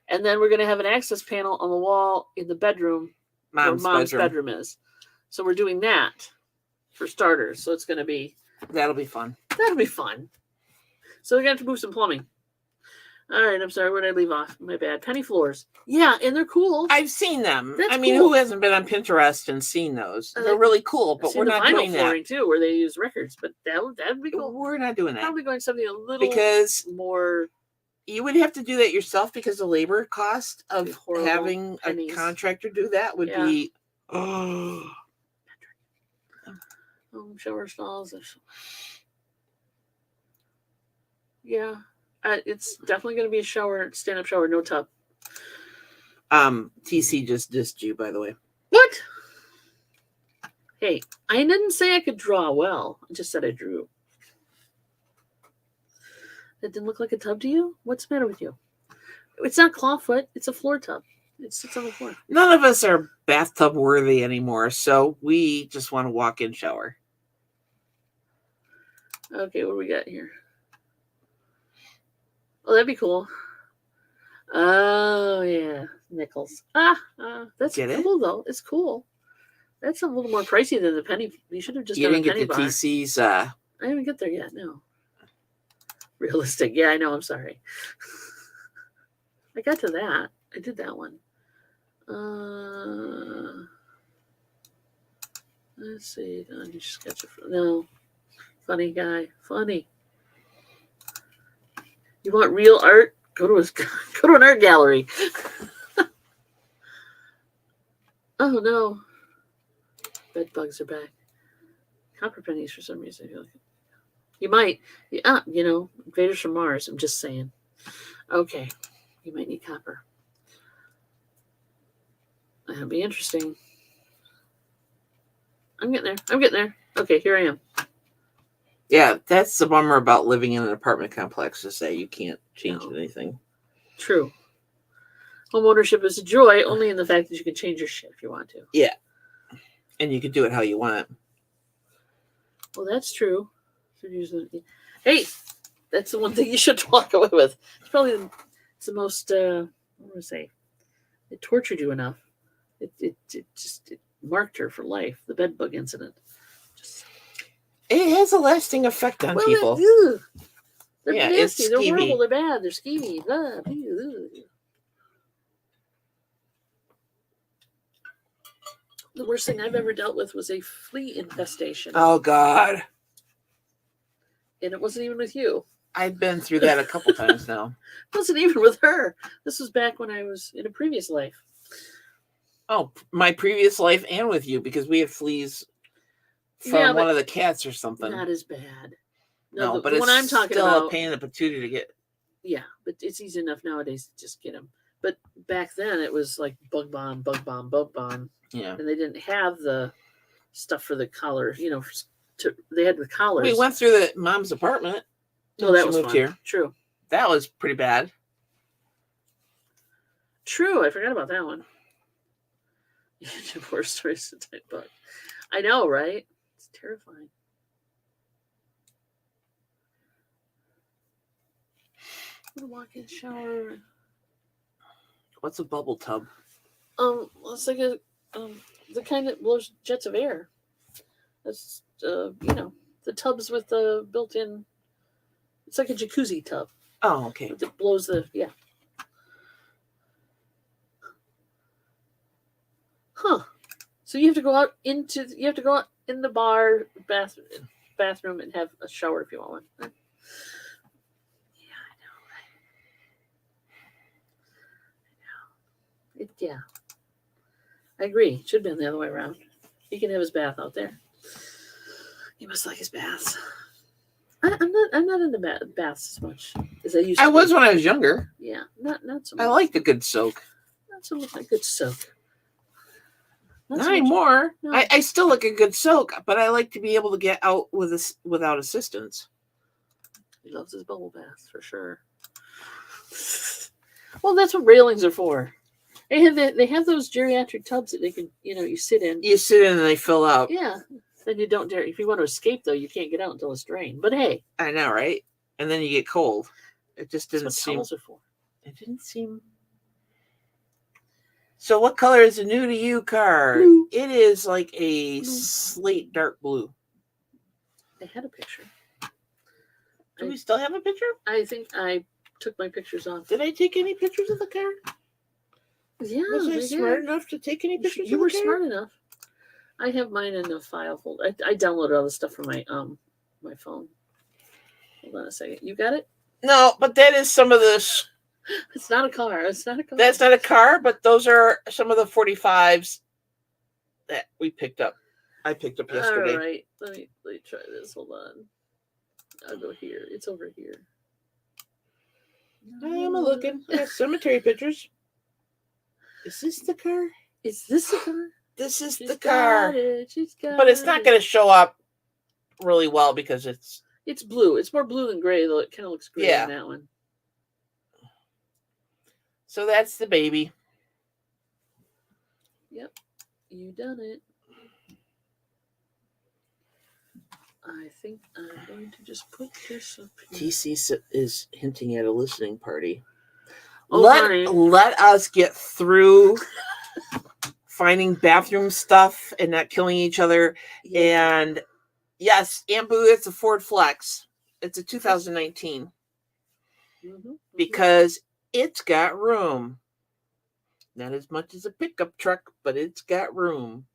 And then we're going to have an access panel on the wall in the bedroom where Mom's bedroom is. So we're doing that for starters. So it's going to be... That'll be fun. That'll be fun. So we're going to have to move some plumbing. All right, I'm sorry. Where did I leave off? My bad. Penny floors. Yeah, and they're cool. I've seen them. That's cool. Who hasn't been on Pinterest and seen those? They're really cool, but we're not doing that. Flooring too, where they use records, but that would be cool. We're not doing that. Probably going something a little more. You would have to do that yourself because the labor cost of having a contractor do that would be. Oh, shower stalls. Yeah. It's definitely going to be a shower, stand-up shower, no tub. TC just dissed you, by the way. What? Hey, I didn't say I could draw well. I just said I drew. That didn't look like a tub to you? What's the matter with you? It's not clawfoot. It's a floor tub. It sits on the floor. None of us are bathtub worthy anymore, so we just want to walk-in shower. Okay, what do we got here? Oh, that'd be cool. Oh, yeah. Nickels. That's cool, though. It's cool. That's a little more pricey than the penny. You should have just done a penny bar. You didn't get the TC's... I didn't get there yet, no. Realistic. Yeah, I know. I'm sorry. I got to that. I did that one. Let's see. You sketch it. No. Funny guy. Funny. You want real art? Go to an art gallery. Oh no. Bed bugs are back. Copper pennies for some reason. You might. Yeah, invaders from Mars. I'm just saying. Okay. You might need copper. That'll be interesting. I'm getting there. Okay, here I am. Yeah, that's the bummer about living in an apartment complex, is that you can't change anything. True. Home ownership is a joy only in the fact that you can change your shit if you want to. Yeah. And you can do it how you want. Well, that's true. Hey, that's the one thing you should walk away with. It's probably the most, what do I say? It tortured you enough. It marked her for life. The bed bug incident. It has a lasting effect on people. They're nasty. They're horrible. They're bad. They're skeevy. Blah, the worst thing I've ever dealt with was a flea infestation. Oh, God. And it wasn't even with you. I've been through that a couple times now. It wasn't even with her. This was back when I was in a previous life. Oh, my previous life and with you, because we had fleas from one of the cats or something. Not as bad. No, but it's I'm talking still about, a pain in the patootie to get. Yeah, but it's easy enough nowadays to just get them. But back then it was like bug bomb. Yeah. And they didn't have the stuff for the collar, they had the collars. We went through the mom's apartment. Oh, that was moved fun. Here. True. That was pretty bad. True. I forgot about that one. Horror stories type book. I know, right? It's terrifying. I'm gonna walk in shower. What's a bubble tub? It's like the kind that blows jets of air. That's the tubs with the built-in. It's like a jacuzzi tub. Oh, okay. It blows Huh. So you have to go out in the bathroom and have a shower if you want one. Yeah, I know. Yeah. I agree. It should have been the other way around. He can have his bath out there. He must like his baths. I'm not into baths as much as I used to. I was when I was younger. Yeah, not so much. I liked a good soak. Not so much a good soak. Not anymore. No. I still like a good soak, but I like to be able to get out without assistance. He loves his bubble baths for sure. Well, that's what railings are for. They have those geriatric tubs that they can, you sit in. You sit in and they fill out. Yeah. Then you don't dare. If you want to escape, though, you can't get out until it's drained. But hey. I know, right? And then you get cold. It just didn't seem. That's what towels are for. It didn't seem. So what color is the new to you car? Blue. It is like a slate dark blue. They had a picture. Do we still have a picture? I think I took my pictures off. Did I take any pictures of the car? Yeah. Was I smart enough to take any pictures you of the car? You were smart enough. I have mine in the file folder. I downloaded all the stuff from my my phone. Hold on a second. You got it? No, but that is some of the. It's not a car. It's not a car. That's not a car, but those are some of the 45s that we picked up. I picked up yesterday. All right. Let me try this. Hold on. I'll go here. It's over here. I'm looking. I have cemetery pictures. Is this the car? Is this the car? This is the car. She's got but it's not going to show up really well because it's blue. It's more blue than gray, though. It kind of looks gray in that one. So that's the baby. Yep. You done it. I think I'm going to just put this up here. TC is hinting at a listening party. Oh, let us get through finding bathroom stuff and not killing each other. Yeah. And yes, Ambu, it's a Ford Flex. It's a 2019. Mm-hmm. Because it's got room. Not as much as a pickup truck, but it's got room.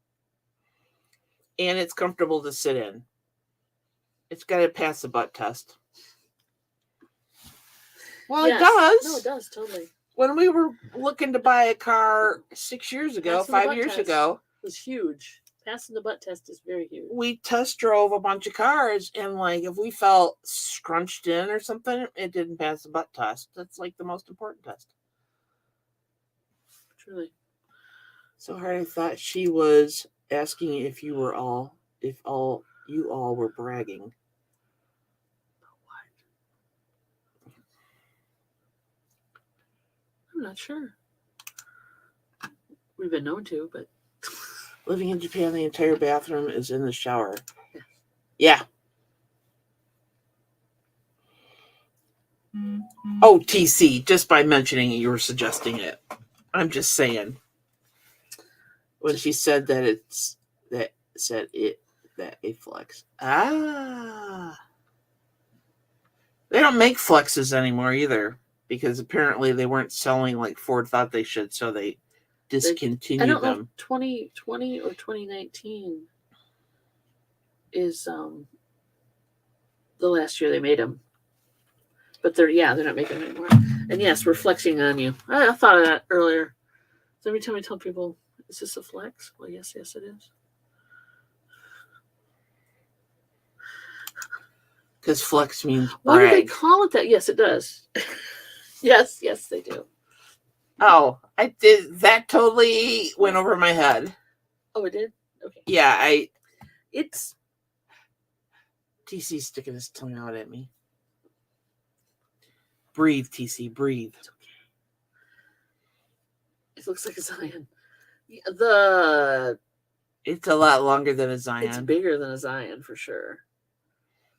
and it's comfortable to sit in. It's got to pass the butt test. Well, Yes. it does. No, it does, totally. When we were looking to buy a car 6 years ago, Passing the 5 butt years test ago, was huge. Passing the butt test is very huge. we test drove a bunch of cars, and like if we felt scrunched in or something, it didn't pass the butt test. That's like the most important test. Truly. So hard. I thought she was asking if you all were bragging. I'm not sure. We've been known to, but Living in Japan, the entire bathroom is in the shower. Yeah. Oh, TC, just by mentioning it, you were suggesting it. I'm just saying. When she said that that a flex. Ah. They don't make flexes anymore either, because apparently they weren't selling like Ford thought they should, so they discontinued I don't know them. if 2020 or 2019 is the last year they made them. But they're not making them anymore. And yes, we're flexing on you. I thought of that earlier. So every time I tell people, is this a flex? Well, yes, it is. Because flex means brag. Why do they call it that? Yes, it does. yes, they do. Oh, I did. That totally went over my head. Oh, it did? Okay. Yeah, It's... TC's sticking his tongue out at me. Breathe, TC, breathe. It's okay. It looks like a Zion. It's a lot longer than a Zion. It's bigger than a Zion, for sure.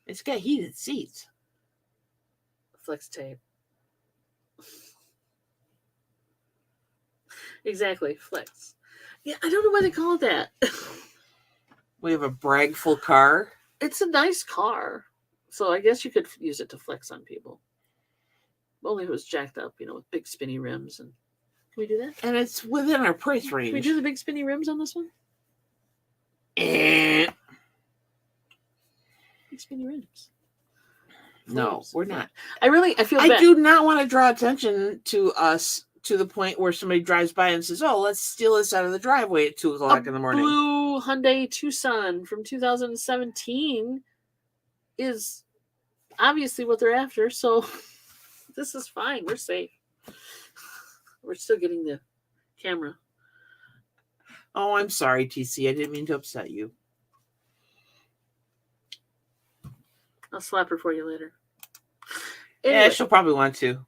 It's got heated seats. Flex tape. Exactly, flex. Yeah, I don't know why they call it that. We have a bragful car. It's a nice car, so I guess you could use it to flex on people. Only if it was jacked up, with big spinny rims. And can we do that? And it's within our price range. Can we do the big spinny rims on this one? Big spinny rims. No, we're not. I feel I bad. do not want to draw attention to us to the point where somebody drives by and says, "Oh, let's steal this out of the driveway at 2:00 in the morning." Blue Hyundai Tucson from 2017 is obviously what they're after, so this is fine. We're safe. We're still getting the camera. Oh, I'm sorry, TC. I didn't mean to upset you. I'll slap her for you later. Anyway. Yeah, she'll probably want to.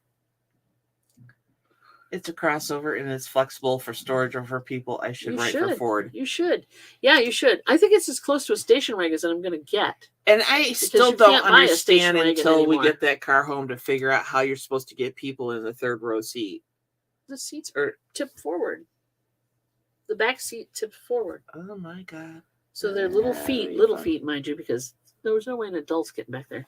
It's a crossover and it's flexible for storage or for people. I should write for Ford. You should. Yeah, you should. I think it's as close to a station wagon as I'm going to get. And I still don't understand until we get that car home to figure out how you're supposed to get people in the third row seat. The seats are tipped forward. The back seat tipped forward. Oh my God. So they're little feet, mind you, because there was no way an adult's getting back there.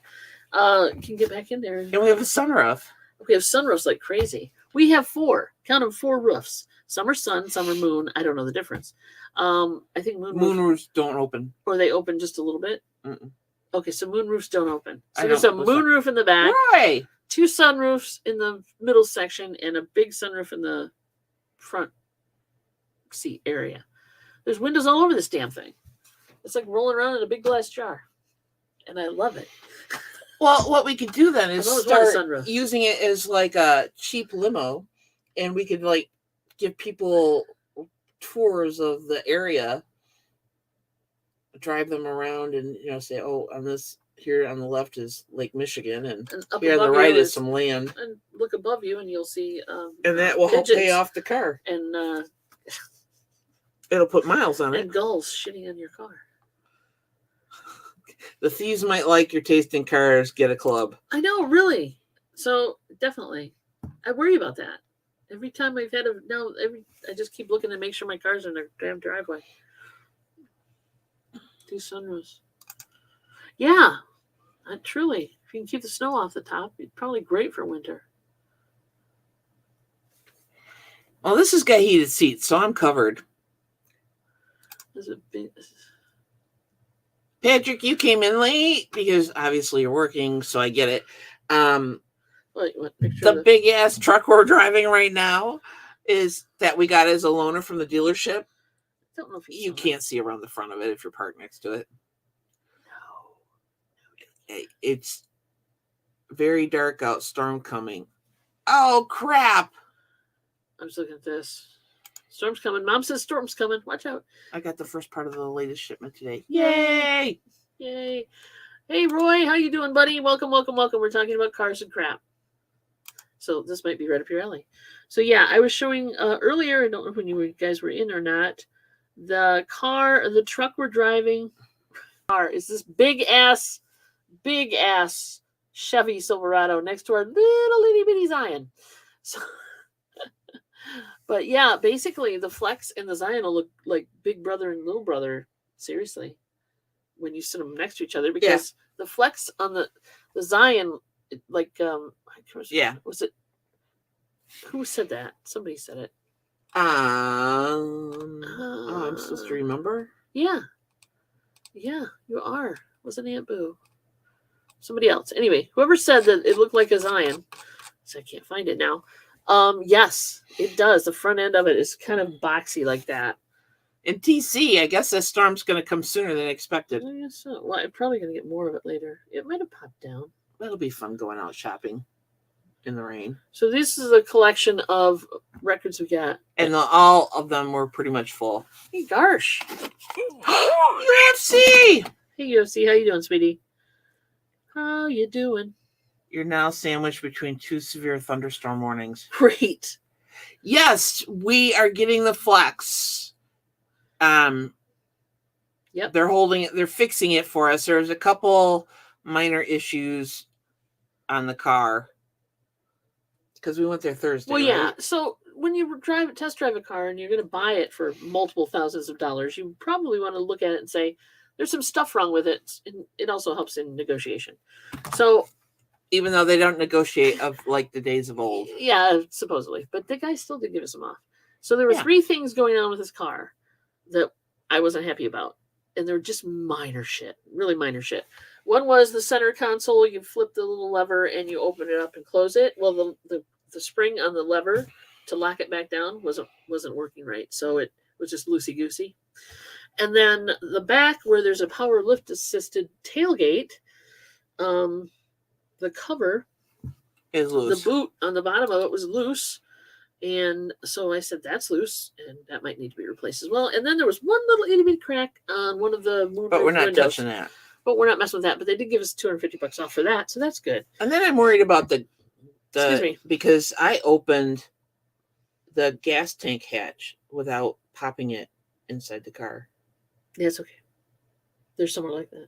Can get back in there. And we have a sunroof. We have sunroofs like crazy. We have 4. Count them, 4 roofs. Some are sun, some are moon. I don't know the difference. I think moon roofs don't open. Or they open just a little bit? Mm-mm. Okay, so moon roofs don't open. So there's a moon roof in the back. Right. 2 sunroofs in the middle section and a big sunroof in the front seat area. There's windows all over this damn thing. It's like rolling around in a big glass jar. And I love it. Well, what we could do then is start using it as like a cheap limo, and we could like give people tours of the area, drive them around, and say, "Oh, on this here on the left is Lake Michigan, and here on the right is some land." And look above you, and you'll see. And that will help pay off the car. And it'll put miles on it. And gulls shitting on your car. The thieves might like your taste in cars. Get a club. I know, really. So definitely, I worry about that. Every time I've had I just keep looking to make sure my car's in their damn driveway. 2 sunroofs. Yeah, truly. If you can keep the snow off the top, it's probably great for winter. Well, this has got heated seats, so I'm covered. Is it big? Patrick, you came in late because obviously you're working, so I get it. What picture? The big ass truck we're driving right now is that we got as a loaner from the dealership. I don't know if you can't see around the front of it if you're parked next to it. No. It's very dark out. Storm coming. Oh crap! I'm just looking at this. Storm's coming. Mom says storm's coming. Watch out. I got the first part of the latest shipment today. Yay! Yay! Hey Roy, how you doing, buddy? Welcome. We're talking about cars and crap. So this might be right up your alley. So yeah, I was showing earlier, I don't know when you guys were in or not, the truck we're driving is this big ass Chevy Silverado next to our little itty bitty Zion. So, but yeah, basically the Flex and the Zion will look like big brother and little brother, seriously, when you sit them next to each other, because the Flex on the Zion, like, was it, who said that? Somebody said it. I'm supposed to remember? Yeah, you are. Wasn't Aunt Boo? Somebody else. Anyway, whoever said that it looked like a Zion, so I can't find it now. Yes, it does. The front end of it is kind of boxy like that. In TC, I guess that storm's going to come sooner than expected. I guess so. Well, I'm probably going to get more of it later. It might have popped down. That'll be fun going out shopping in the rain. So this is a collection of records we got. And all of them were pretty much full. Hey, Garsh. UFC! Hey, UFC. How you doing, sweetie? How you doing? You're now sandwiched between two severe thunderstorm warnings. Great. Yes, we are getting the Flex. Yep. They're fixing it for us. There's a couple minor issues on the car because we went there Thursday. Well, yeah. Right? So when you test drive a car and you're going to buy it for multiple thousands of dollars, you probably want to look at it and say, there's some stuff wrong with it. And it also helps in negotiation. So even though they don't negotiate of like the days of old. Yeah, supposedly. But the guy still did give us them off. So there were three things going on with his car that I wasn't happy about. And they're just minor shit. Really minor shit. One was the center console. You flip the little lever and you open it up and close it. Well, the spring on the lever to lock it back down wasn't working right. So it was just loosey-goosey. And then the back where there's a power lift assisted tailgate, the cover is loose. The boot on the bottom of it was loose. And so I said, that's loose, and that might need to be replaced as well. And then there was one little itty bitty crack on one of the moonroof But we're not windows. touching that. But we're not messing with that. But they did give us $250 off for that, so that's good. And then I'm worried about the Excuse me. Because I opened the gas tank hatch without popping it inside the car. Yeah, it's okay. There's somewhere like that.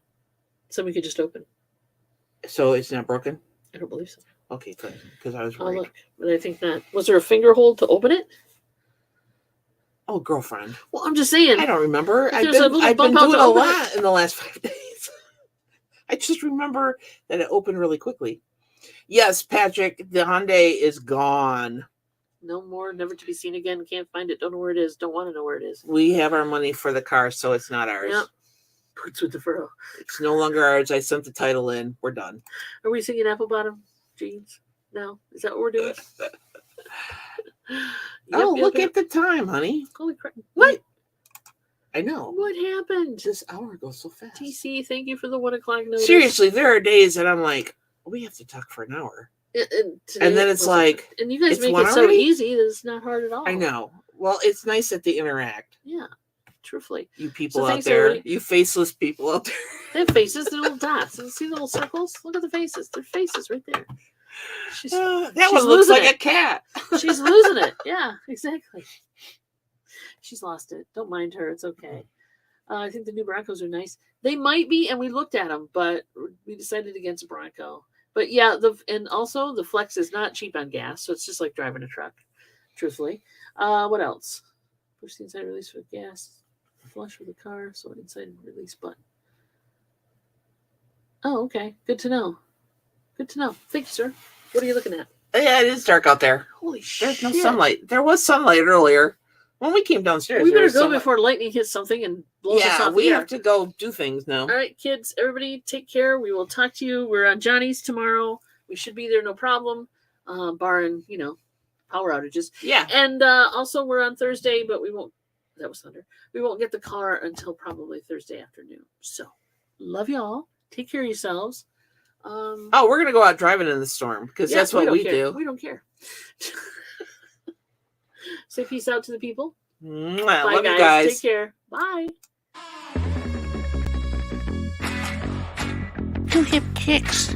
Some we could just open. So it's not broken? I don't believe so. Okay, good. Because I was I'll worried. look, but I think not. Was there a finger hold to open it? Oh, girlfriend. Well, I'm just saying. I don't remember. I've been bump out doing to a open lot in the last 5 days. I just remember that it opened really quickly. Yes, Patrick, the Hyundai is gone. No more, never to be seen again. Can't find it. Don't know where it is. Don't want to know where it is. We have our money for the car, so it's not ours. Yep. Boots with the furrow. It's no longer ours. I sent the title in. We're done. Are we singing apple bottom jeans? No? Is that what we're doing? Look at the time, honey. Holy crap. What? I know. What happened? This hour goes so fast. TC, thank you for the 1 o'clock notice. Seriously, there are days that I'm like, we have to talk for an hour. And then it's like, and you guys it's make it so already? easy that it's not hard at all. I know. Well, it's nice that they interact. Yeah, truthfully. You people So out thanks, there. everybody. You faceless people out there. They have faces, they're little dots. You see the little circles? Look at the faces. They're faces right there. That one looks like a cat. She's losing it. Yeah, exactly. She's lost it. Don't mind her. It's okay. I think the new Broncos are nice. They might be, and we looked at them, but we decided against a Bronco. But yeah, and also the Flex is not cheap on gas, so it's just like driving a truck, truthfully. What else? Push the inside release for gas. Flush with the car, so inside release button. Oh, okay. Good to know. Good to know. Thank you, sir. What are you looking at? Yeah, it is dark out there. Holy shit. There's no sunlight. There was sunlight earlier. When we came downstairs, We there better was go so much- before lightning hits something and blows us Yeah, off we the air. have to go do things now. All right, kids, everybody take care. We will talk to you. We're on Johnny's tomorrow. We should be there, no problem, barring, power outages. Yeah. And also we're on Thursday, but we won't, that was thunder. We won't get the car until probably Thursday afternoon. So, love y'all. Take care of yourselves. We're going to go out driving in the storm because that's what we do. We don't care. Say peace out to the people. Mwah. Bye, Love guys. you guys. Take care. Bye. You have kicks.